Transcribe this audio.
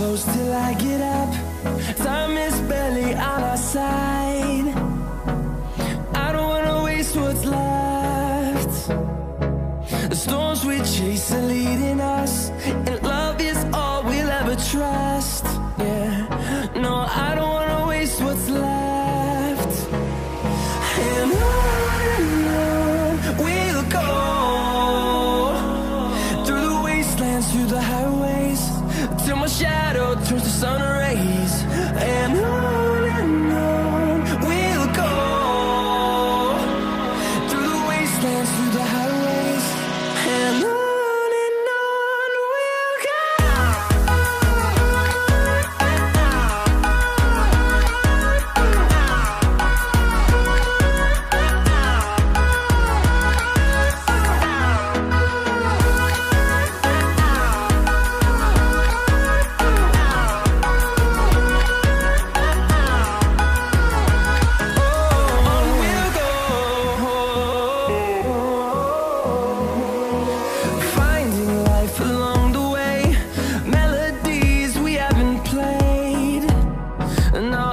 close till I get up. Time is barely on our side. I don't wanna waste what's left. The storms we chase are leading us, and love is all we'll ever trust. Yeah, no, I don't wanna waste what's left. And on we'll go, through the wastelands, through the highways, till my shadow turns to sun rays. And on we'll go, through the wastelands, through the highways, and on we'll go. Along the way, melodies we haven't played. No,